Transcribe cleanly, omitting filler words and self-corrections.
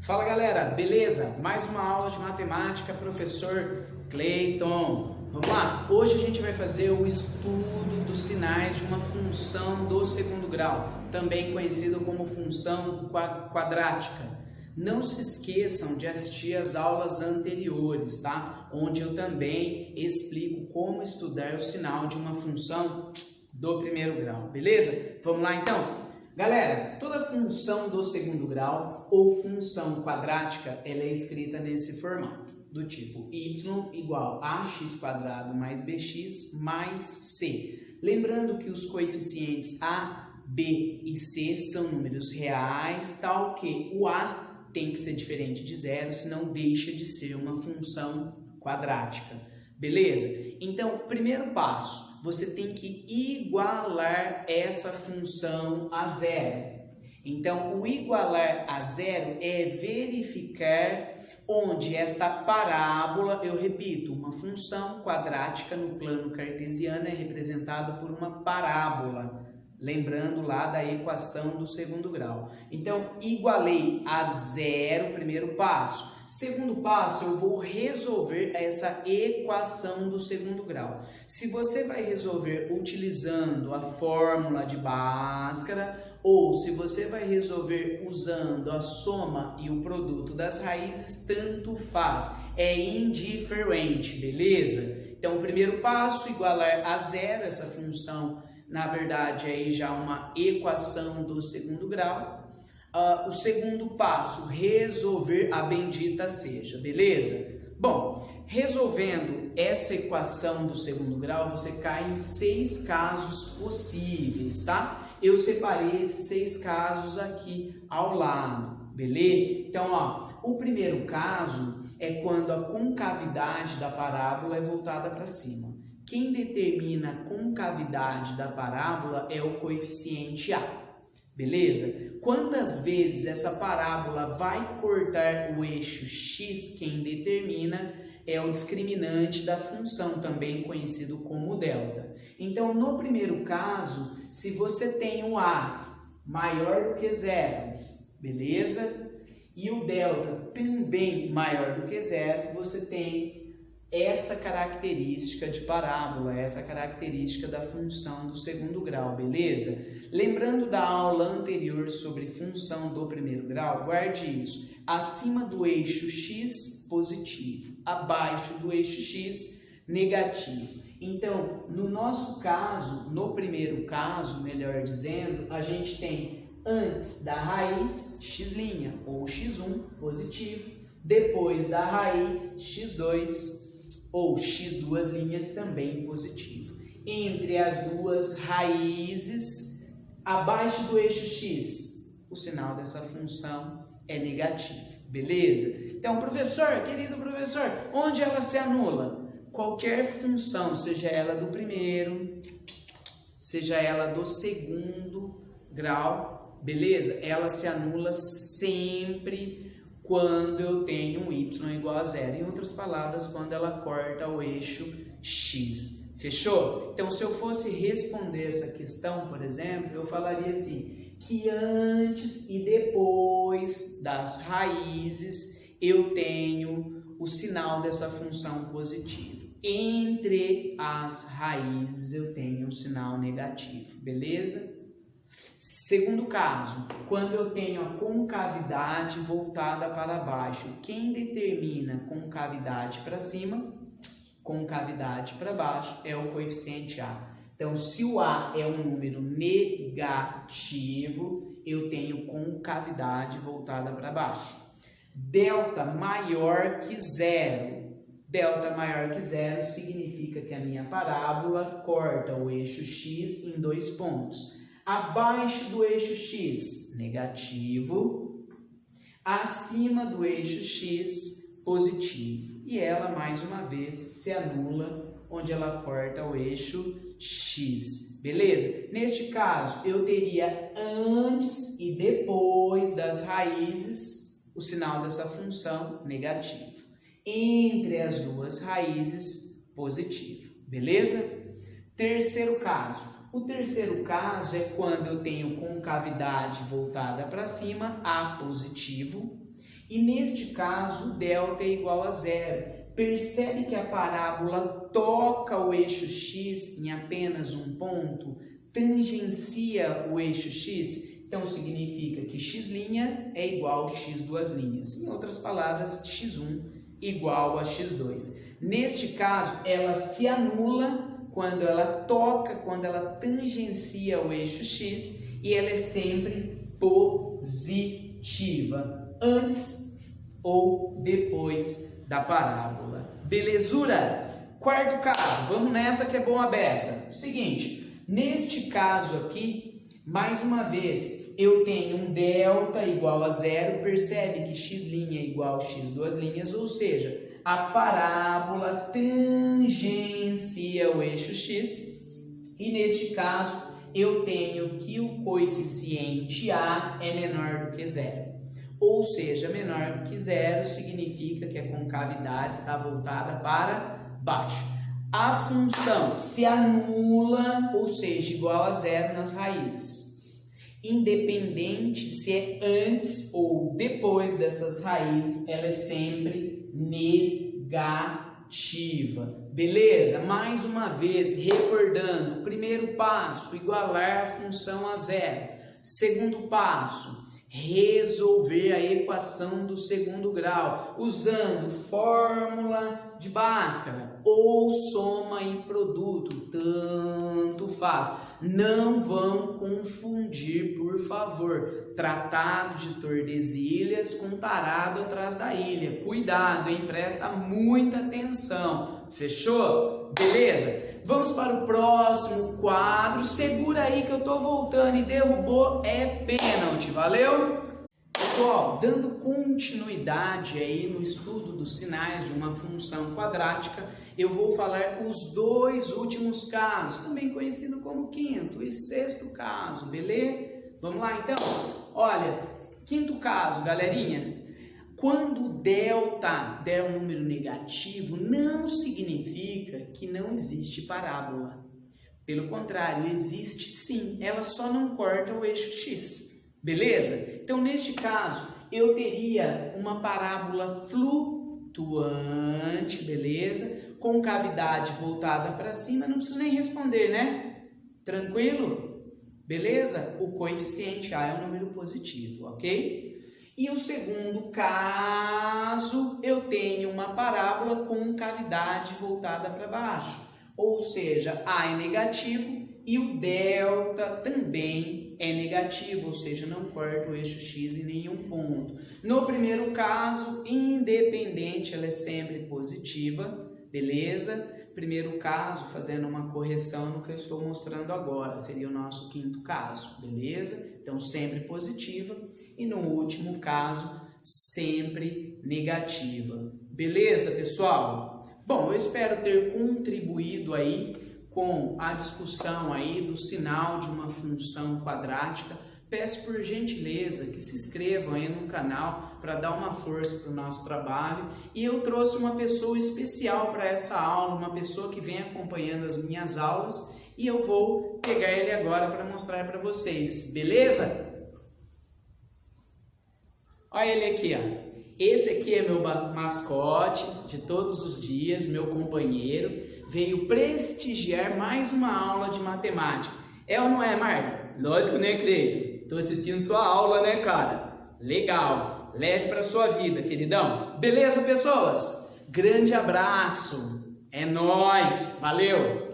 Fala galera, beleza? Mais uma aula de matemática, professor Cleiton. Vamos lá? Hoje a gente vai fazer o estudo dos sinais de uma função do segundo grau, também conhecido como função quadrática. Não se esqueçam de assistir as aulas anteriores, tá? Onde eu também explico como estudar o sinal de uma função do primeiro grau, beleza? Vamos lá então? Galera, toda função do segundo grau ou função quadrática, ela é escrita nesse formato, do tipo y igual a x² mais bx mais c. Lembrando que os coeficientes a, b e c são números reais, tal que o a tem que ser diferente de zero, senão deixa de ser uma função quadrática. Beleza? Então, primeiro passo, você tem que igualar essa função a zero. Então, o igualar a zero é verificar onde esta parábola, eu repito, uma função quadrática no plano cartesiano é representada por uma parábola. Lembrando lá da equação do segundo grau. Então, igualei a zero, primeiro passo. Segundo passo, eu vou resolver essa equação do segundo grau. Se você vai resolver utilizando a fórmula de Bhaskara, ou se você vai resolver usando a soma e o produto das raízes, tanto faz. É indiferente, beleza? Então, o primeiro passo, igualar a zero, essa função na verdade, aí já uma equação do segundo grau. O segundo passo, resolver a bendita seja, beleza? Bom, resolvendo essa equação do segundo grau, você cai em 6 casos possíveis, tá? Eu separei esses 6 casos aqui ao lado, beleza? Então, ó, o primeiro caso é quando a concavidade da parábola é voltada para cima. Quem determina a concavidade da parábola é o coeficiente A, beleza? Quantas vezes essa parábola vai cortar o eixo x, quem determina é o discriminante da função, também conhecido como delta. Então, no primeiro caso, se você tem o A maior do que zero, beleza? E o delta também maior do que zero, você tem essa característica de parábola, essa característica da função do segundo grau, beleza? Lembrando da aula anterior sobre função do primeiro grau, guarde isso. Acima do eixo x, positivo. Abaixo do eixo x, negativo. Então, no nosso caso, no primeiro caso, melhor dizendo, a gente tem antes da raiz, x' ou x1, positivo. Depois da raiz, x2, ou x duas linhas, também positivo. Entre as duas raízes, abaixo do eixo x, o sinal dessa função é negativo, beleza? Então, professor, querido professor, onde ela se anula? Qualquer função, seja ela do primeiro, seja ela do segundo grau, beleza? Ela se anula sempre quando eu tenho um y igual a zero. Em outras palavras, quando ela corta o eixo x. Fechou? Então, se eu fosse responder essa questão, por exemplo, eu falaria assim, que antes e depois das raízes, eu tenho o sinal dessa função positivo. Entre as raízes, eu tenho o sinal negativo, beleza? Segundo caso, quando eu tenho a concavidade voltada para baixo, quem determina concavidade para cima, concavidade para baixo é o coeficiente A. Então, se o A é um número negativo, eu tenho concavidade voltada para baixo. Delta maior que zero. Delta maior que zero significa que a minha parábola corta o eixo x em 2 pontos. Abaixo do eixo x, negativo. Acima do eixo x, positivo. E ela, mais uma vez, se anula onde ela corta o eixo x. Beleza? Neste caso, eu teria antes e depois das raízes o sinal dessa função negativo. Entre as duas raízes, positivo. Beleza? Terceiro caso. O terceiro caso é quando eu tenho concavidade voltada para cima, A positivo, E neste caso, delta é igual a zero. Percebe que a parábola toca o eixo x em apenas um ponto? Tangencia o eixo x? Então significa que x' é igual a x duas linhas. Em outras palavras, x1 igual a x2. Neste caso, ela se anula quando ela toca, quando ela tangencia o eixo x, e ela é sempre positiva, antes ou depois da parábola. Belezura? Quarto caso, vamos nessa que é bom a beça. O seguinte, neste caso aqui, mais uma vez, eu tenho um delta igual a zero, percebe que x' é igual a x duas linhas, ou seja, a parábola tangencia o eixo x, e neste caso eu tenho que o coeficiente A é menor do que zero. Ou seja, menor do que zero significa que a concavidade está voltada para baixo. A função se anula, ou seja, igual a zero nas raízes. Independente se é antes ou depois dessas raízes, ela é sempre negativa. Beleza? Mais uma vez, recordando, primeiro passo, igualar a função a zero. Segundo passo, resolver a equação do segundo grau, usando fórmula de Bhaskara ou soma em produto, tanto faz. Não vão confundir, por favor, tratado de Tordesilhas com tarado atrás da ilha. Cuidado, hein? Presta muita atenção. Fechou? Beleza? Vamos para o próximo quadro. Segura aí que eu tô voltando e derrubou, é pênalti. Valeu? Pessoal, dando continuidade aí no estudo dos sinais de uma função quadrática, eu vou falar os dois últimos casos, também conhecido como quinto e sexto caso, beleza? Vamos lá então? Olha, quinto caso, galerinha. Quando delta der um número negativo, não significa que não existe parábola. Pelo contrário, existe sim, ela só não corta o eixo x. Beleza? Então, neste caso, eu teria uma parábola flutuante, beleza? Com cavidade voltada para cima, não preciso nem responder, né? Tranquilo? Beleza? O coeficiente A é um número positivo, ok? E o segundo caso, eu tenho uma parábola com cavidade voltada para baixo. Ou seja, A é negativo e o delta também é negativo, ou seja, não corta o eixo x em nenhum ponto. No primeiro caso, independente, ela é sempre positiva, beleza? Primeiro caso, fazendo uma correção no que eu estou mostrando agora, seria o nosso quinto caso, beleza? Então, sempre positiva. E no último caso, sempre negativa. Beleza, pessoal? Bom, eu espero ter contribuído aí com a discussão aí do sinal de uma função quadrática. Peço por gentileza que se inscrevam aí no canal para dar uma força para o nosso trabalho. E eu trouxe uma pessoa especial para essa aula, uma pessoa que vem acompanhando as minhas aulas, e eu vou pegar ele agora para mostrar para vocês, beleza? Olha ele aqui, ó. Esse aqui é meu mascote de todos os dias, meu companheiro. Veio prestigiar mais uma aula de matemática. É ou não é, Marco? Lógico, né, Creio? Tô assistindo sua aula, né, cara? Legal. Leve para sua vida, queridão. Beleza, pessoas? Grande abraço. É nóis. Valeu.